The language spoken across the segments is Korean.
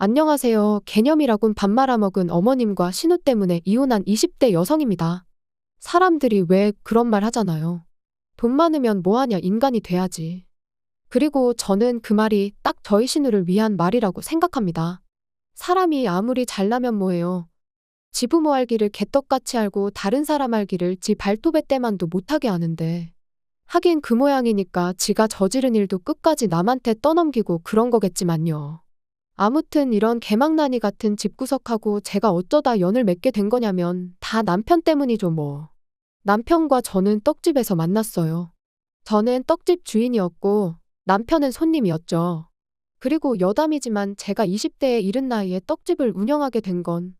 안녕하세요. 개념이라곤 밥 말아먹은 어머님과 신우 때문에 이혼한 20대 여성입니다. 사람들이 왜 그런 말 하잖아요. 돈 많으면 뭐하냐 인간이 돼야지. 그리고 저는 그 말이 딱 저희 신우를 위한 말이라고 생각합니다. 사람이 아무리 잘나면 뭐해요. 지 부모 알기를 개떡같이 알고 다른 사람 알기를 지 발톱의 때만도 못하게 하는데. 하긴 그 모양이니까 지가 저지른 일도 끝까지 남한테 떠넘기고 그런 거겠지만요. 아무튼 이런 개망나니 같은 집구석하고 제가 어쩌다 연을 맺게 된 거냐면 다 남편 때문이죠 뭐. 남편과 저는 떡집에서 만났어요. 저는 떡집 주인이었고 남편은 손님이었죠. 그리고 여담이지만 제가 20대의 이른 나이에 떡집을 운영하게 된 건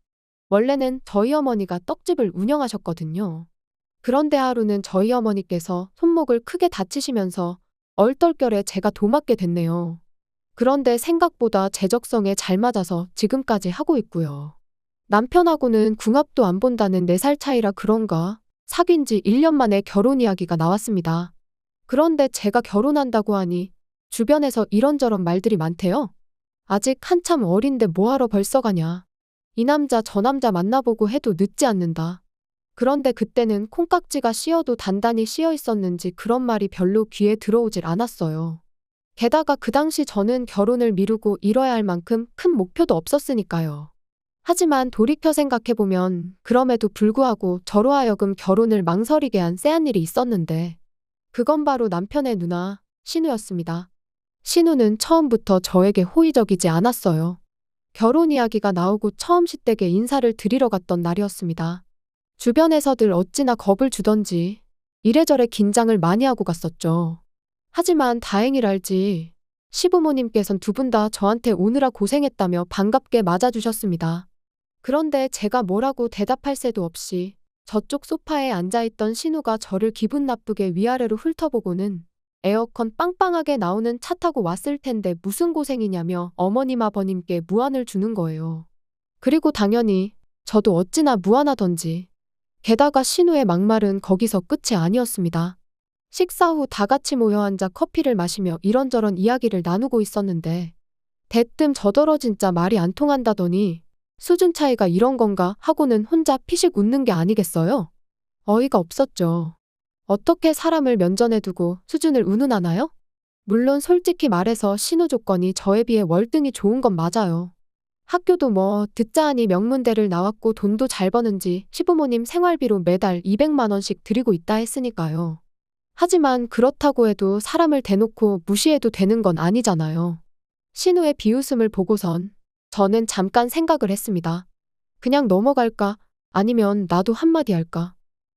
원래는 저희 어머니가 떡집을 운영하셨거든요. 그런데 하루는 저희 어머니께서 손목을 크게 다치시면서 얼떨결에 제가 도맡게 됐네요. 그런데 생각보다 제적성에 잘 맞아서 지금까지 하고 있고요. 남편하고는 궁합도 안 본다는 4살 차이라 그런가 사귄 지 1년 만에 결혼 이야기가 나왔습니다. 그런데 제가 결혼한다고 하니 주변에서 이런저런 말들이 많대요. 아직 한참 어린데 뭐하러 벌써 가냐. 이 남자 저 남자 만나보고 해도 늦지 않는다. 그런데 그때는 콩깍지가 씌어도 단단히 씌어 있었는지 그런 말이 별로 귀에 들어오질 않았어요. 게다가 그 당시 저는 결혼을 미루고 이뤄야 할 만큼 큰 목표도 없었으니까요. 하지만 돌이켜 생각해보면 그럼에도 불구하고 저로 하여금 결혼을 망설이게 한 쎄한 일이 있었는데 그건 바로 남편의 누나, 신우였습니다. 신우는 처음부터 저에게 호의적이지 않았어요. 결혼 이야기가 나오고 처음 시댁에 인사를 드리러 갔던 날이었습니다. 주변에서들 어찌나 겁을 주던지 이래저래 긴장을 많이 하고 갔었죠. 하지만 다행이랄지 시부모님께선 두 분 다 저한테 오느라 고생했다며 반갑게 맞아주셨습니다. 그런데 제가 뭐라고 대답할 새도 없이 저쪽 소파에 앉아있던 신우가 저를 기분 나쁘게 위아래로 훑어보고는 에어컨 빵빵하게 나오는 차 타고 왔을 텐데 무슨 고생이냐며 어머님 아버님께 무안을 주는 거예요. 그리고 당연히 저도 어찌나 무안하던지. 게다가 신우의 막말은 거기서 끝이 아니었습니다. 식사 후 다 같이 모여 앉아 커피를 마시며 이런저런 이야기를 나누고 있었는데 대뜸 저더러 진짜 말이 안 통한다더니 수준 차이가 이런 건가 하고는 혼자 피식 웃는 게 아니겠어요? 어이가 없었죠. 어떻게 사람을 면전에 두고 수준을 운운하나요? 물론 솔직히 말해서 신우 조건이 저에 비해 월등히 좋은 건 맞아요. 학교도 뭐 듣자 하니 명문대를 나왔고 돈도 잘 버는지 시부모님 생활비로 매달 200만 원씩 드리고 있다 했으니까요. 하지만 그렇다고 해도 사람을 대놓고 무시해도 되는 건 아니잖아요. 신우의 비웃음을 보고선 저는 잠깐 생각을 했습니다. 그냥 넘어갈까? 아니면 나도 한마디 할까?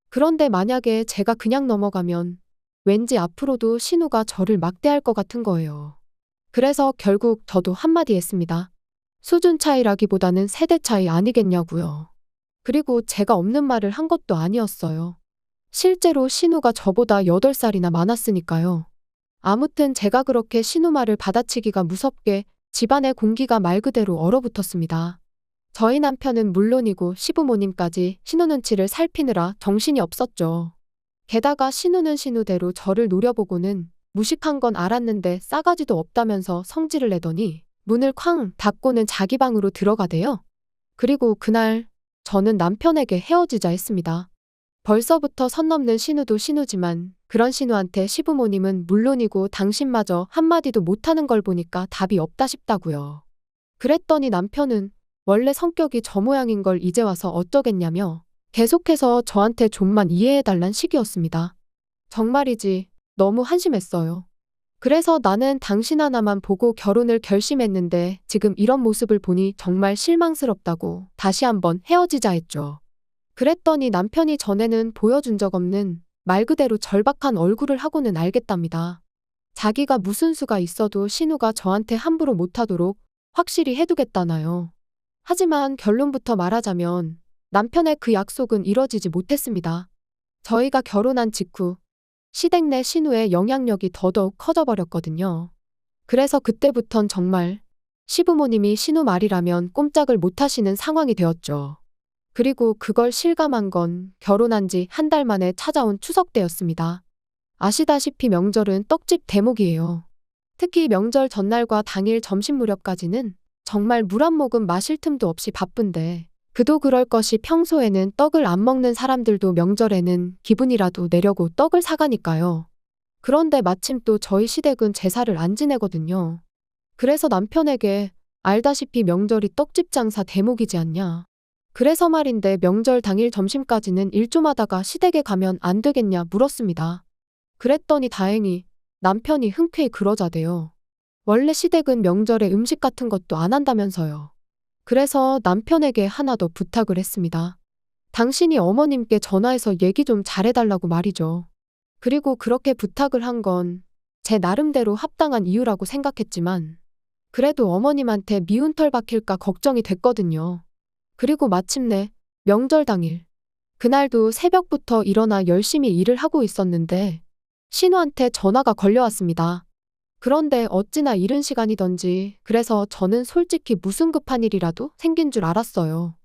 그런데 만약에 제가 그냥 넘어가면 왠지 앞으로도 신우가 저를 막대할 것 같은 거예요. 그래서 결국 저도 한마디 했습니다. 수준 차이라기보다는 세대 차이 아니겠냐고요. 그리고 제가 없는 말을 한 것도 아니었어요. 실제로 신우가 저보다 8살이나 많았으니까요. 아무튼 제가 그렇게 신우 말을 받아치기가 무섭게 집안의 공기가 말 그대로 얼어붙었습니다. 저희 남편은 물론이고 시부모님까지 신우 눈치를 살피느라 정신이 없었죠. 게다가 신우는 신우대로 저를 노려보고는 무식한 건 알았는데 싸가지도 없다면서 성질을 내더니 문을 쾅 닫고는 자기 방으로 들어가대요. 그리고 그날 저는 남편에게 헤어지자 했습니다. 벌써부터 선 넘는 신우도 신우지만 그런 신우한테 시부모님은 물론이고 당신마저 한마디도 못하는 걸 보니까 답이 없다 싶다고요. 그랬더니 남편은 원래 성격이 저 모양인 걸 이제 와서 어쩌겠냐며 계속해서 저한테 좀만 이해해달란 식이었습니다. 정말이지 너무 한심했어요. 그래서 나는 당신 하나만 보고 결혼을 결심했는데 지금 이런 모습을 보니 정말 실망스럽다고 다시 한번 헤어지자 했죠. 그랬더니 남편이 전에는 보여준 적 없는 말 그대로 절박한 얼굴을 하고는 알겠답니다. 자기가 무슨 수가 있어도 신우가 저한테 함부로 못하도록 확실히 해두겠다나요. 하지만 결론부터 말하자면 남편의 그 약속은 이뤄지지 못했습니다. 저희가 결혼한 직후 시댁 내 신우의 영향력이 더더욱 커져버렸거든요. 그래서 그때부턴 정말 시부모님이 신우 말이라면 꼼짝을 못하시는 상황이 되었죠. 그리고 그걸 실감한 건 결혼한 지 한 달 만에 찾아온 추석 때였습니다. 아시다시피 명절은 떡집 대목이에요. 특히 명절 전날과 당일 점심 무렵까지는 정말 물 한 모금 마실 틈도 없이 바쁜데 그도 그럴 것이 평소에는 떡을 안 먹는 사람들도 명절에는 기분이라도 내려고 떡을 사가니까요. 그런데 마침 또 저희 시댁은 제사를 안 지내거든요. 그래서 남편에게 알다시피 명절이 떡집 장사 대목이지 않냐. 그래서 말인데 명절 당일 점심까지는 일 좀 하다가 시댁에 가면 안 되겠냐 물었습니다. 그랬더니 다행히 남편이 흔쾌히 그러자대요. 원래 시댁은 명절에 음식 같은 것도 안 한다면서요. 그래서 남편에게 하나 더 부탁을 했습니다. 당신이 어머님께 전화해서 얘기 좀 잘해달라고 말이죠. 그리고 그렇게 부탁을 한 건 제 나름대로 합당한 이유라고 생각했지만 그래도 어머님한테 미운 털 박힐까 걱정이 됐거든요. 그리고 마침내 명절 당일 그날도 새벽부터 일어나 열심히 일을 하고 있었는데 신우한테 전화가 걸려왔습니다. 그런데 어찌나 이른 시간이던지 그래서 저는 솔직히 무슨 급한 일이라도 생긴 줄 알았어요.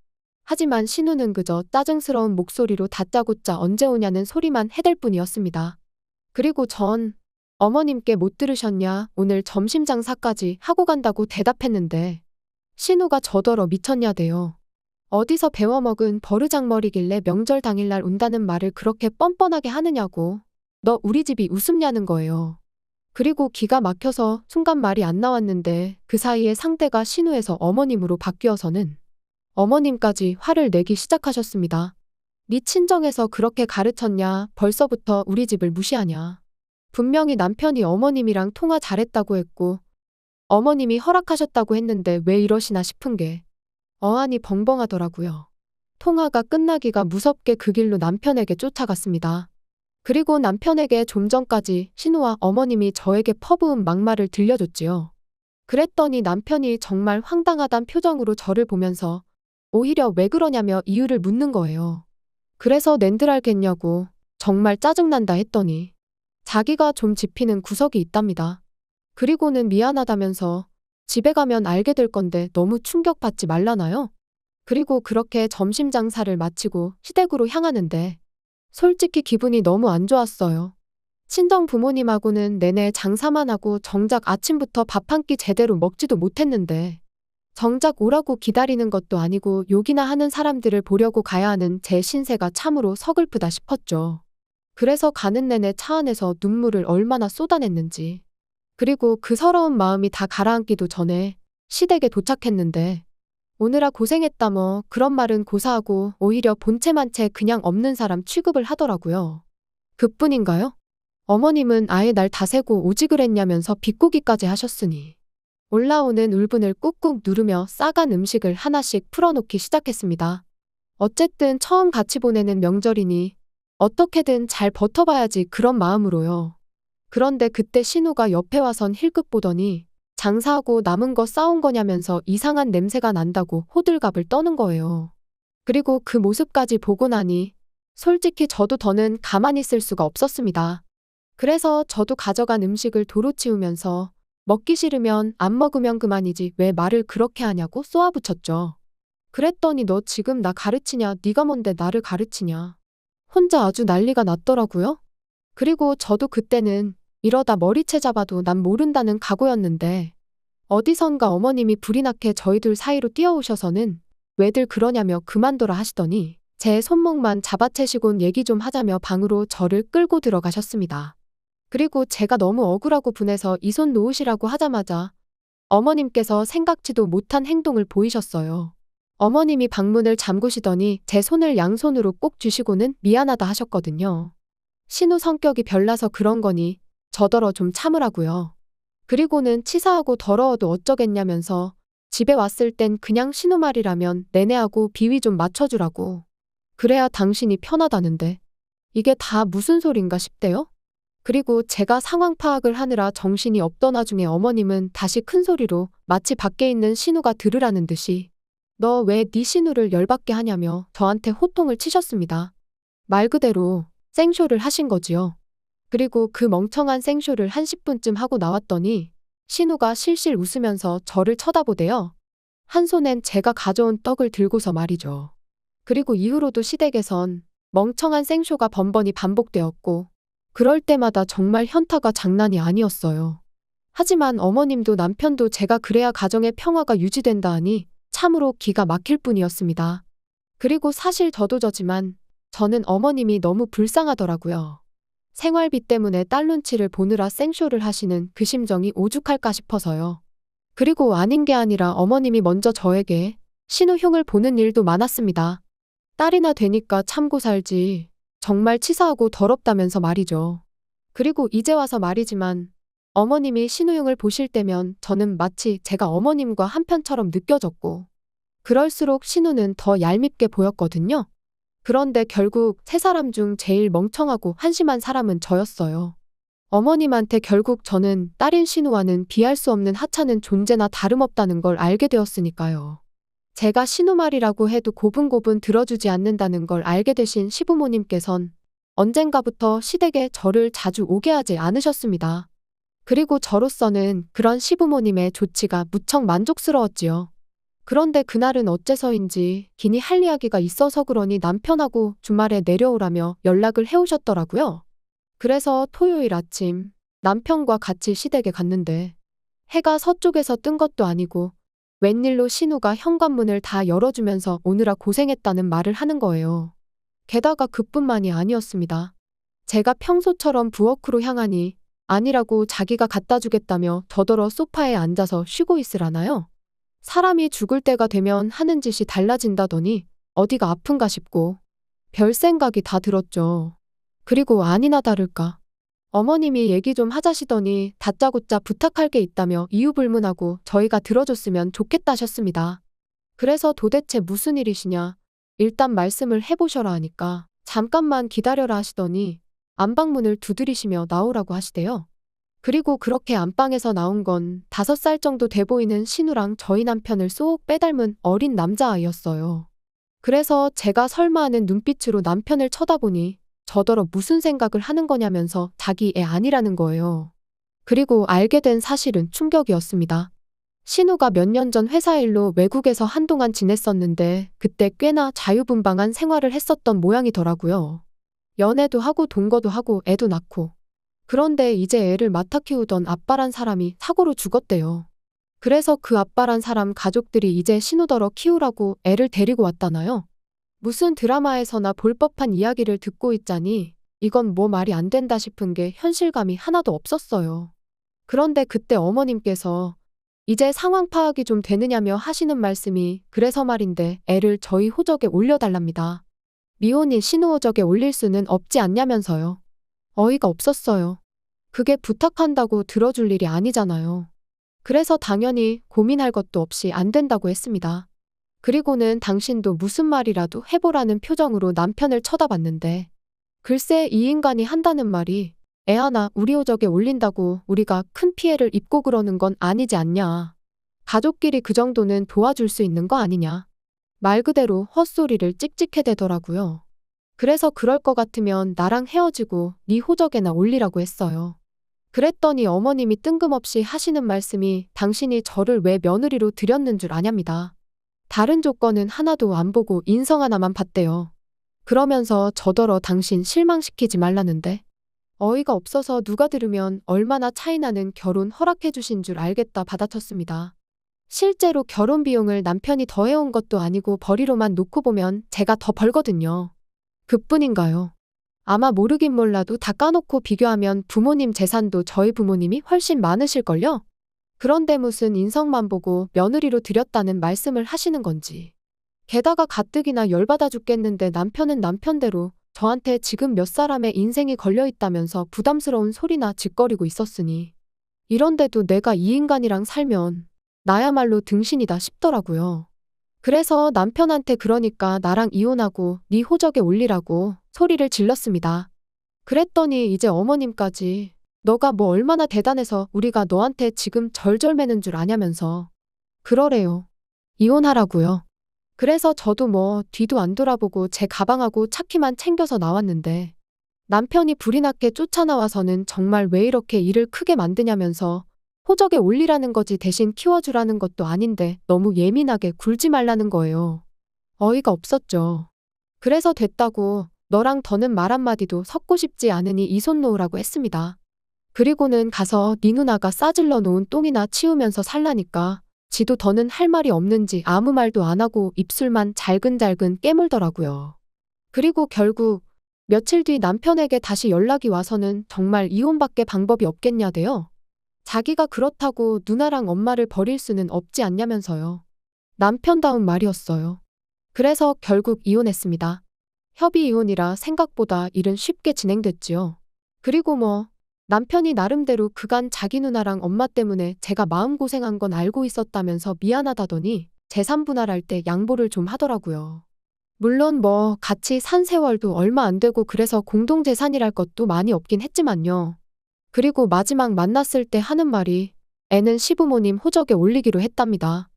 하지만 신우는 그저 짜증스러운 목소리로 다짜고짜 언제 오냐는 소리만 해댈 뿐이었습니다. 그리고 전 어머님께 못 들으셨냐 오늘 점심 장사까지 하고 간다고 대답했는데 신우가 저더러 미쳤냐대요. 어디서 배워먹은 버르장머리길래 명절 당일날 온다는 말을 그렇게 뻔뻔하게 하느냐고. 너 우리 집이 우습냐는 거예요. 그리고 기가 막혀서 순간 말이 안 나왔는데 그 사이에 상대가 신우에서 어머님으로 바뀌어서는 어머님까지 화를 내기 시작하셨습니다. 네 친정에서 그렇게 가르쳤냐 벌써부터 우리 집을 무시하냐. 분명히 남편이 어머님이랑 통화 잘했다고 했고 어머님이 허락하셨다고 했는데 왜 이러시나 싶은 게 어안이 벙벙하더라고요. 통화가 끝나기가 무섭게 그 길로 남편에게 쫓아갔습니다. 그리고 남편에게 좀 전까지 신우와 어머님이 저에게 퍼부은 막말을 들려줬지요. 그랬더니 남편이 정말 황당하단 표정으로 저를 보면서 오히려 왜 그러냐며 이유를 묻는 거예요. 그래서 낸들 알겠냐고 정말 짜증난다 했더니 자기가 좀 짚히는 구석이 있답니다. 그리고는 미안하다면서 집에 가면 알게 될 건데 너무 충격받지 말라나요? 그리고 그렇게 점심 장사를 마치고 시댁으로 향하는데 솔직히 기분이 너무 안 좋았어요. 친정 부모님하고는 내내 장사만 하고 정작 아침부터 밥 한 끼 제대로 먹지도 못했는데 정작 오라고 기다리는 것도 아니고 욕이나 하는 사람들을 보려고 가야 하는 제 신세가 참으로 서글프다 싶었죠. 그래서 가는 내내 차 안에서 눈물을 얼마나 쏟아냈는지. 그리고 그 서러운 마음이 다 가라앉기도 전에 시댁에 도착했는데 오느라 고생했다 뭐 그런 말은 고사하고 오히려 본체만 채 그냥 없는 사람 취급을 하더라고요. 그뿐인가요? 어머님은 아예 날 다세고 오지 그랬냐면서 비꼬기까지 하셨으니 올라오는 울분을 꾹꾹 누르며 싸간 음식을 하나씩 풀어놓기 시작했습니다. 어쨌든 처음 같이 보내는 명절이니 어떻게든 잘 버텨봐야지 그런 마음으로요. 그런데 그때 신우가 옆에 와선 힐끗 보더니 장사하고 남은 거 싸온 거냐면서 이상한 냄새가 난다고 호들갑을 떠는 거예요. 그리고 그 모습까지 보고 나니 솔직히 저도 더는 가만히 있을 수가 없었습니다. 그래서 저도 가져간 음식을 도로 치우면서 먹기 싫으면 안 먹으면 그만이지 왜 말을 그렇게 하냐고 쏘아붙였죠. 그랬더니 너 지금 나 가르치냐 네가 뭔데 나를 가르치냐. 혼자 아주 난리가 났더라고요. 그리고 저도 그때는 이러다 머리채 잡아도 난 모른다는 각오였는데 어디선가 어머님이 불이 나게 저희 둘 사이로 뛰어오셔서는 왜들 그러냐며 그만둬라 하시더니 제 손목만 잡아채시곤 얘기 좀 하자며 방으로 저를 끌고 들어가셨습니다. 그리고 제가 너무 억울하고 분해서 이 손 놓으시라고 하자마자 어머님께서 생각지도 못한 행동을 보이셨어요. 어머님이 방문을 잠그시더니 제 손을 양손으로 꼭 쥐시고는 미안하다 하셨거든요. 신우 성격이 별나서 그런 거니 저더러 좀 참으라고요. 그리고는 치사하고 더러워도 어쩌겠냐면서 집에 왔을 땐 그냥 신우 말이라면 내내하고 비위 좀 맞춰주라고. 그래야 당신이 편하다는데 이게 다 무슨 소린가 싶대요. 그리고 제가 상황 파악을 하느라 정신이 없던 와중에 어머님은 다시 큰 소리로 마치 밖에 있는 신우가 들으라는 듯이 너 왜 네 신우를 열받게 하냐며 저한테 호통을 치셨습니다. 말 그대로 생쇼를 하신 거지요. 그리고 그 멍청한 생쇼를 한 10분쯤 하고 나왔더니 신우가 실실 웃으면서 저를 쳐다보대요. 한 손엔 제가 가져온 떡을 들고서 말이죠. 그리고 이후로도 시댁에선 멍청한 생쇼가 번번이 반복되었고 그럴 때마다 정말 현타가 장난이 아니었어요. 하지만 어머님도 남편도 제가 그래야 가정의 평화가 유지된다 하니 참으로 기가 막힐 뿐이었습니다. 그리고 사실 저도 저지만 저는 어머님이 너무 불쌍하더라고요. 생활비 때문에 딸 눈치를 보느라 생쇼를 하시는 그 심정이 오죽할까 싶어서요. 그리고 아닌 게 아니라 어머님이 먼저 저에게 신우흉을 보는 일도 많았습니다. 딸이나 되니까 참고 살지. 정말 치사하고 더럽다면서 말이죠. 그리고 이제 와서 말이지만 어머님이 신우흉을 보실 때면 저는 마치 제가 어머님과 한편처럼 느껴졌고 그럴수록 신우는 더 얄밉게 보였거든요. 그런데 결국 세 사람 중 제일 멍청하고 한심한 사람은 저였어요. 어머님한테 결국 저는 딸인 신우와는 비할 수 없는 하찮은 존재나 다름없다는 걸 알게 되었으니까요. 제가 신우 말이라고 해도 고분고분 들어주지 않는다는 걸 알게 되신 시부모님께선 언젠가부터 시댁에 저를 자주 오게 하지 않으셨습니다. 그리고 저로서는 그런 시부모님의 조치가 무척 만족스러웠지요. 그런데 그날은 어째서인지 기니 할 이야기가 있어서 그러니 남편하고 주말에 내려오라며 연락을 해오셨더라고요. 그래서 토요일 아침 남편과 같이 시댁에 갔는데 해가 서쪽에서 뜬 것도 아니고 웬일로 신우가 현관문을 다 열어주면서 오느라 고생했다는 말을 하는 거예요. 게다가 그뿐만이 아니었습니다. 제가 평소처럼 부엌으로 향하니 아니라고 자기가 갖다 주겠다며 더더러 소파에 앉아서 쉬고 있으라나요? 사람이 죽을 때가 되면 하는 짓이 달라진다더니 어디가 아픈가 싶고 별 생각이 다 들었죠. 그리고 아니나 다를까. 어머님이 얘기 좀 하자시더니 다짜고짜 부탁할 게 있다며 이유불문하고 저희가 들어줬으면 좋겠다셨습니다. 그래서 도대체 무슨 일이시냐. 일단 말씀을 해보셔라 하니까 잠깐만 기다려라 하시더니 안방문을 두드리시며 나오라고 하시대요. 그리고 그렇게 안방에서 나온 건 5살 정도 돼 보이는 신우랑 저희 남편을 쏙 빼닮은 어린 남자아이였어요. 그래서 제가 설마 하는 눈빛으로 남편을 쳐다보니 저더러 무슨 생각을 하는 거냐면서 자기 애 아니라는 거예요. 그리고 알게 된 사실은 충격이었습니다. 신우가 몇 년 전 회사 일로 외국에서 한동안 지냈었는데 그때 꽤나 자유분방한 생활을 했었던 모양이더라고요. 연애도 하고 동거도 하고 애도 낳고. 그런데 이제 애를 맡아 키우던 아빠란 사람이 사고로 죽었대요. 그래서 그 아빠란 사람 가족들이 이제 신우더러 키우라고 애를 데리고 왔다나요? 무슨 드라마에서나 볼 법한 이야기를 듣고 있자니 이건 뭐 말이 안 된다 싶은 게 현실감이 하나도 없었어요. 그런데 그때 어머님께서 이제 상황 파악이 좀 되느냐며 하시는 말씀이 그래서 말인데 애를 저희 호적에 올려달랍니다. 미혼인 신우 호적에 올릴 수는 없지 않냐면서요. 어이가 없었어요. 그게 부탁한다고 들어줄 일이 아니잖아요. 그래서 당연히 고민할 것도 없이 안 된다고 했습니다. 그리고는 당신도 무슨 말이라도 해보라는 표정으로 남편을 쳐다봤는데 글쎄 이 인간이 한다는 말이 애 하나 우리 호적에 올린다고 우리가 큰 피해를 입고 그러는 건 아니지 않냐. 가족끼리 그 정도는 도와줄 수 있는 거 아니냐. 말 그대로 헛소리를 찍찍해대더라고요. 그래서 그럴 것 같으면 나랑 헤어지고 네 호적에나 올리라고 했어요. 그랬더니 어머님이 뜬금없이 하시는 말씀이 당신이 저를 왜 며느리로 들였는 줄 아냐입니다. 다른 조건은 하나도 안 보고 인성 하나만 봤대요. 그러면서 저더러 당신 실망시키지 말라는데 어이가 없어서 누가 들으면 얼마나 차이나는 결혼 허락해 주신 줄 알겠다 받아쳤습니다. 실제로 결혼 비용을 남편이 더해온 것도 아니고 벌이로만 놓고 보면 제가 더 벌거든요. 그뿐인가요? 아마 모르긴 몰라도 다 까놓고 비교하면 부모님 재산도 저희 부모님이 훨씬 많으실걸요? 그런데 무슨 인성만 보고 며느리로 들였다는 말씀을 하시는 건지. 게다가 가뜩이나 열받아 죽겠는데 남편은 남편대로 저한테 지금 몇 사람의 인생이 걸려있다면서 부담스러운 소리나 짓거리고 있었으니 이런데도 내가 이 인간이랑 살면 나야말로 등신이다 싶더라고요. 그래서 남편한테 그러니까 나랑 이혼하고 네 호적에 올리라고 소리를 질렀습니다. 그랬더니 이제 어머님까지 너가 뭐 얼마나 대단해서 우리가 너한테 지금 절절매는 줄 아냐면서 그러래요. 이혼하라고요. 그래서 저도 뭐 뒤도 안 돌아보고 제 가방하고 차키만 챙겨서 나왔는데 남편이 불이 나게 쫓아나와서는 정말 왜 이렇게 일을 크게 만드냐면서 호적에 올리라는 거지 대신 키워주라는 것도 아닌데 너무 예민하게 굴지 말라는 거예요. 어이가 없었죠. 그래서 됐다고 너랑 더는 말 한마디도 섞고 싶지 않으니 이 손 놓으라고 했습니다. 그리고는 가서 네 누나가 싸질러 놓은 똥이나 치우면서 살라니까 지도 더는 할 말이 없는지 아무 말도 안 하고 입술만 잘근잘근 깨물더라고요. 그리고 결국 며칠 뒤 남편에게 다시 연락이 와서는 정말 이혼밖에 방법이 없겠냐대요. 자기가 그렇다고 누나랑 엄마를 버릴 수는 없지 않냐면서요. 남편다운 말이었어요. 그래서 결국 이혼했습니다. 협의 이혼이라 생각보다 일은 쉽게 진행됐지요. 그리고 남편이 나름대로 그간 자기 누나랑 엄마 때문에 제가 마음고생한 건 알고 있었다면서 미안하다더니 재산 분할할 때 양보를 좀 하더라고요. 물론 같이 산 세월도 얼마 안 되고 그래서 공동재산이랄 것도 많이 없긴 했지만요. 그리고 마지막 만났을 때 하는 말이 애는 시부모님 호적에 올리기로 했답니다.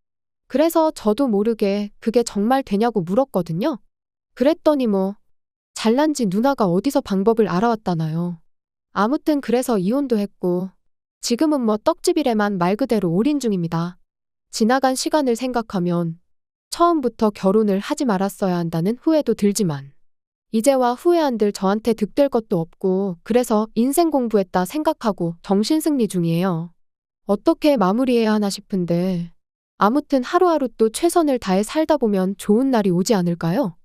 그래서 저도 모르게 그게 정말 되냐고 물었거든요. 그랬더니 잘난지 누나가 어디서 방법을 알아왔다나요. 아무튼 그래서 이혼도 했고 지금은 떡집이래만 말 그대로 올인 중입니다. 지나간 시간을 생각하면 처음부터 결혼을 하지 말았어야 한다는 후회도 들지만 이제와 후회한들 저한테 득될 것도 없고 그래서 인생 공부했다 생각하고 정신승리 중이에요. 어떻게 마무리해야 하나 싶은데 아무튼 하루하루 또 최선을 다해 살다 보면 좋은 날이 오지 않을까요?